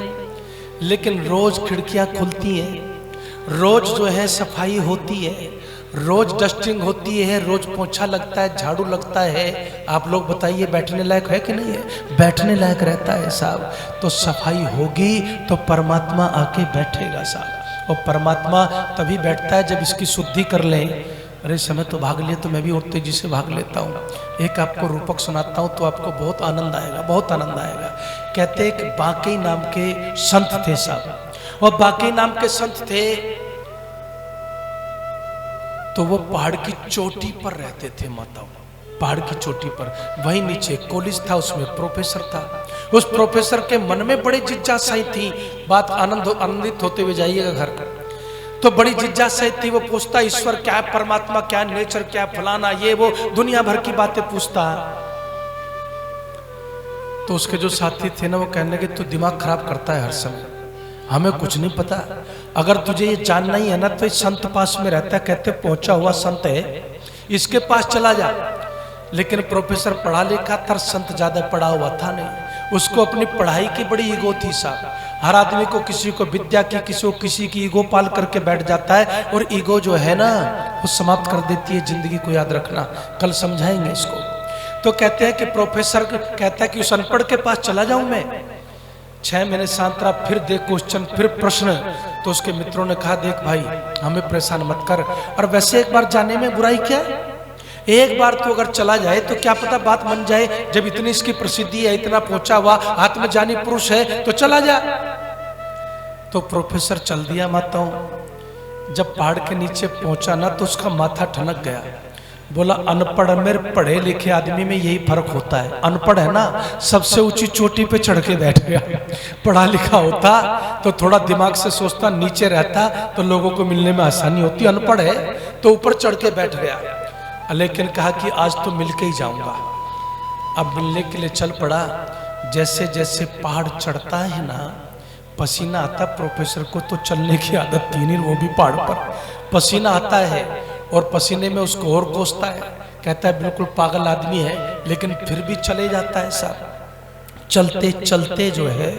लेकिन रोज खिड़कियां खुलती हैं, रोज जो है सफाई होती है, रोज डस्टिंग होती है, रोज पोछा लगता है, झाड़ू लगता है। आप लोग बताइए बैठने लायक है कि नहीं है? बैठने लायक रहता है साहब। तो सफाई होगी तो परमात्मा आके बैठेगा साहब, और परमात्मा तभी बैठता है जब इसकी शुद्धि कर लें। अरे समय तो भाग लिए, तो मैं भी और तेजी से भाग लेता हूँ। एक आपको रूपक सुनाता हूँ तो आपको बहुत आनंद आएगा, बहुत आनंद आएगा। कहते हैं कि बांके नाम के संत थे साहब, और बांके नाम के संत थे तो वो पहाड़ की चोटी पर रहते थे माताओं, पहाड़ की चोटी पर। वहीं नीचे कॉलेज था, उसमें प्रोफेसर था। उस प्रोफेसर के मन में बड़ी जिज्ञासाएं थी। बात आनंदित होते हुए जाइएगा घर पर। तो बड़ी जिज्ञासाएं थी, वो पूछता ईश्वर क्या है, परमात्मा क्या है, नेचर क्या है, फलाना ये वो दुनिया भर की बातें पूछता। तो उसके जो साथी थे ना, वो कहने लगे तू दिमाग खराब करता है हर समय, हमें कुछ नहीं पता। अगर तुझे ये जानना ही है ना तो इस संत पास में रहता है, कहते पहुंचा हुआ संत है, इसके पास चला जा। लेकिन प्रोफेसर पढ़ा लिखा था, संत ज्यादा पढ़ा हुआ था नहीं। उसको अपनी पढ़ाई की बड़ी ईगो थी साहब। हर आदमी को किसी को विद्या की, किसी की ईगो पाल करके बैठ जाता है, और ईगो जो है ना वो समाप्त कर देती है जिंदगी को, याद रखना, कल समझाएंगे इसको। तो कहते हैं कि प्रोफेसर कहता है कि उस अनपढ़ के पास चला जाऊं मैं। 6 महीने शांत रहा, फिर देख क्वेश्चन, फिर प्रश्न। तो उसके मित्रों ने कहा देख भाई हमें परेशान मत कर, और वैसे एक बार जाने में बुराई क्या है, एक बार तो अगर चला जाए तो क्या पता बात बन जाए। जब इतनी इसकी प्रसिद्धि है, इतना पहुंचा हुआ आत्मजानी पुरुष है, तो चला जा। तो प्रोफेसर चल दिया माताओं। जब पहाड़ के नीचे पहुंचा ना तो उसका माथा ठनक गया। बोला अनपढ़ में पढ़े लिखे आदमी में यही फर्क होता है। अनपढ़ है ना, सबसे ऊंची चोटी पे चढ़ के बैठ गया। पढ़ा लिखा होता तो थोड़ा दिमाग से सोचता, नीचे रहता तो लोगों को मिलने में आसानी होती। अनपढ़ है तो ऊपर चढ़ के बैठ गया, लेकिन कहा कि आज तो मिल के ही जाऊंगा। अब मिलने के लिए चल पड़ा। जैसे जैसे पहाड़ चढ़ता है ना, पसीना आता। प्रोफेसर को तो चलने की आदत थी नहीं, वो भी पहाड़ पर। पसीना आता है और पसीने में उसको और कोसता है। कहता है बिल्कुल पागल आदमी है, लेकिन फिर भी चले जाता है साहब। चलते चलते जो है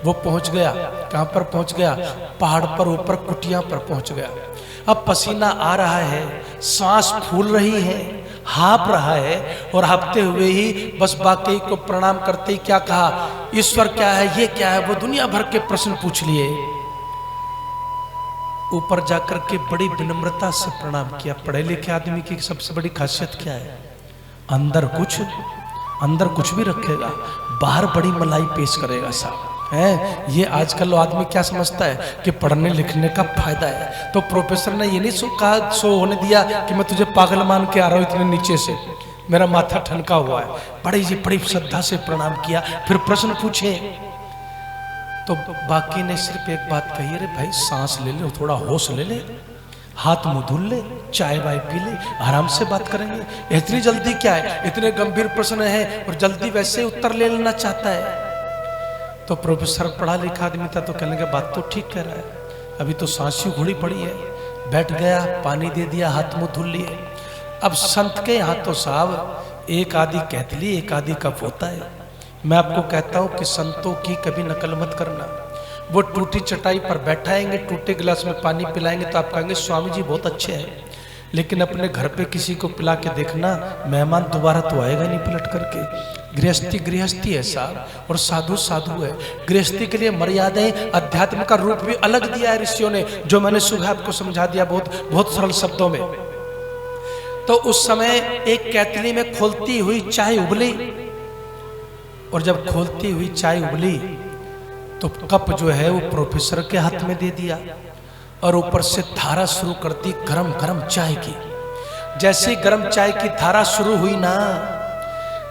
वो पहुंच गया। कहाँ पर पहुंच गया? पहाड़ पर ऊपर कुटिया पर पहुंच गया। अब पसीना आ रहा है, सांस फूल रही है, हाँप रहा है, और हाँपते हुए ही बस बाकी को प्रणाम करते ही क्या कहा, ईश्वर क्या है, ये क्या है, वो दुनिया भर के प्रश्न पूछ लिए। ऊपर जाकर के बड़ी विनम्रता से प्रणाम किया। पढ़े लिखे आदमी की सबसे बड़ी खासियत क्या है? अंदर कुछ भी रखेगा, बाहर बड़ी मलाई पेश करेगा साहब। है ये आजकल आदमी क्या समझता है कि पढ़ने लिखने का फायदा है। तो प्रोफेसर ने ये नहीं कहा, सो होने दिया कि मैं तुझे पागल मान के आ रहा हूँ इतने नीचे से, मेरा माथा ठनका हुआ है। बड़ी श्रद्धा से प्रणाम किया, फिर प्रश्न पूछे। तो बाकी ने सिर्फ एक बात कही, अरे भाई सांस ले ले, थोड़ा होश ले ले, हाथ मुंह धुल ले, चाय वाय पी ले, आराम से बात करेंगे। इतनी जल्दी क्या है? इतने गंभीर प्रश्न है और जल्दी वैसे उत्तर ले लेना चाहता है। तो प्रोफेसर पढ़ा लिखा आदमी था तो कहने के बात तो ठीक कह रहा है, अभी तो सांस ही घुड़ी पड़ी है। बैठ गया, पानी दे दिया, हाथ मुंह धुल लिए। अब संत के यहाँ तो साहब एक आधी कहतली एक आधी कफ होता है। मैं आपको कहता हूँ कि संतों की कभी नकल मत करना। वो टूटी चटाई पर बैठाएंगे, टूटे गिलास में पानी पिलाएंगे तो आप कहेंगे स्वामी जी बहुत अच्छे हैं, लेकिन अपने घर पे किसी को पिला के देखना, मेहमान दोबारा तो आएगा नहीं पलट करके। गृहस्थी है साहब, और साधु साधु है। गृहस्थी के लिए मर्यादाएं, अध्यात्म का रूप भी अलग दिया है ऋषियों ने, जो मैंने सुबह आपको समझा दिया बहुत सरल शब्दों में। तो उस समय एक कैतली में खोलती हुई चाय उबली, और जब खोलती हुई चाय उबली तो कप जो है वो प्रोफेसर के हाथ में दे दिया, और ऊपर से धारा शुरू कर दी गरम गरम चाय की। जैसे ही गरम चाय की धारा शुरू हुई ना,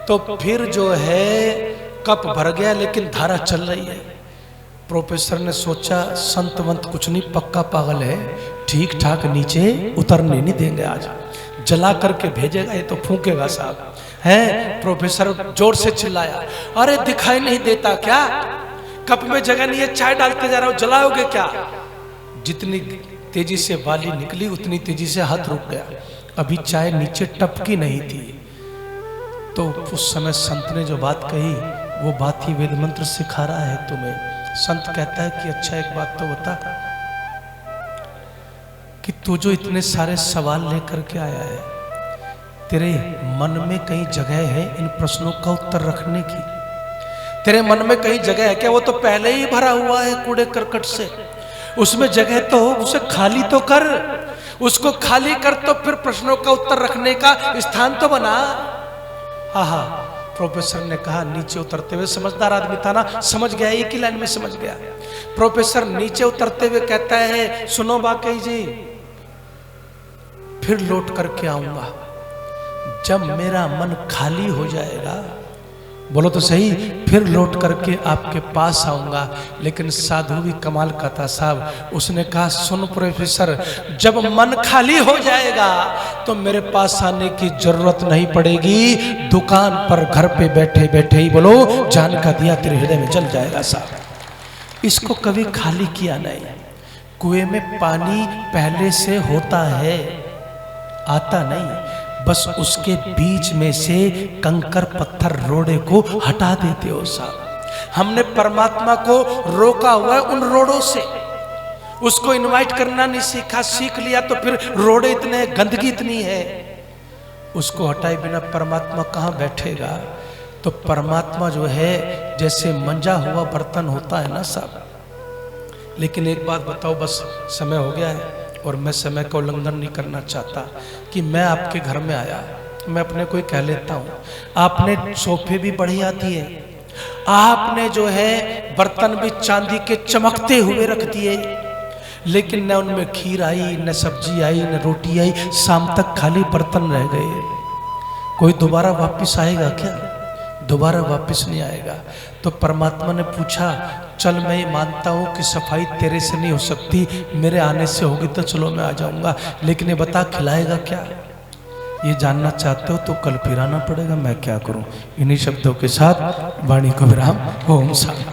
तो फिर जो है कप भर गया, लेकिन धारा चल रही है। प्रोफेसर ने सोचा संतवंत कुछ नहीं, पक्का पागल है, ठीक ठाक नीचे उतरने नहीं देंगे, आज जला करके भेजेगा, ये तो फूकेगा साहब। है प्रोफेसर जोर से चिल्लाया, अरे दिखाई नहीं देता क्या? कप में जगह नहीं है, चाय डालते जा रहा हूं, जलाओगे क्या? जितनी तेजी से वाली निकली उतनी तेजी से हाथ रुक गया। अभी चाय नीचे टपकी नहीं थी। तो उस समय संत ने जो बात कही वो बात ही वेद मंत्र सिखा रहा है तुम्हें। संत कहता है कि अच्छा एक बात तो बता कि तू जो इतने सारे सवाल लेकर के आया है, तेरे मन में कहीं जगह है इन प्रश्नों का उत्तर रखने की? तेरे मन में कहीं जगह है क्या? वो तो पहले ही भरा हुआ है कूड़े करकट से, उसमें जगह तो हो, उसे खाली तो कर। उसको खाली कर तो फिर प्रश्नों का उत्तर रखने का स्थान तो बना। हाँ, प्रोफेसर ने कहा। नीचे उतरते हुए, समझदार आदमी था ना, समझ गया, एक ही लाइन में समझ गया। प्रोफेसर नीचे उतरते हुए कहता है, सुनो बाकी जी, फिर लौट करके आऊंगा जब मेरा मन खाली हो जाएगा। बोलो तो सही, फिर लौट करके आपके पास आऊंगा। लेकिन साधु भी कमाल का था साहब, उसने कहा सुन प्रोफेसर, जब मन खाली हो जाएगा तो मेरे पास आने की जरूरत नहीं पड़ेगी, दुकान पर घर पे बैठे बैठे ही बोलो जान का दिया तेरे हृदय में जल जाएगा साहब। इसको कभी खाली किया नहीं। कुएं में पानी पहले से होता है, आता नहीं, बस उसके बीच में से कंकर पत्थर रोड़े को हटा देते हो साहब। हमने परमात्मा को रोका हुआ है उन रोड़ों से, उसको इनवाइट करना नहीं सीखा। सीख लिया तो फिर रोड़े इतने, गंदगी इतनी है, उसको हटाए बिना परमात्मा कहाँ बैठेगा? तो परमात्मा जो है जैसे मंजा हुआ बर्तन होता है ना साहब। लेकिन एक बात बताओ, बस समय हो गया है और मैं समय का उल्लंघन नहीं करना चाहता कि मैं आपके घर में आया, मैं अपने को ही कह लेता हूँ, आपने सोफे भी बढ़िया दिए, आपने जो है बर्तन भी चांदी के चमकते हुए रख दिए, लेकिन न उनमें खीर आई, न सब्जी आई, न रोटी आई। शाम तक खाली बर्तन रह गए। कोई दोबारा वापस आएगा क्या? दोबारा वापस नहीं आएगा। तो परमात्मा ने पूछा, चल मैं ये मानता हूँ कि सफाई तेरे से नहीं हो सकती, मेरे आने से होगी तो चलो मैं आ जाऊँगा, लेकिन ये बता खिलाएगा क्या? ये जानना चाहते हो तो कल फिर आना पड़ेगा, मैं क्या करूँ। इन्हीं शब्दों के साथ वाणी को विराम। ओम शांति।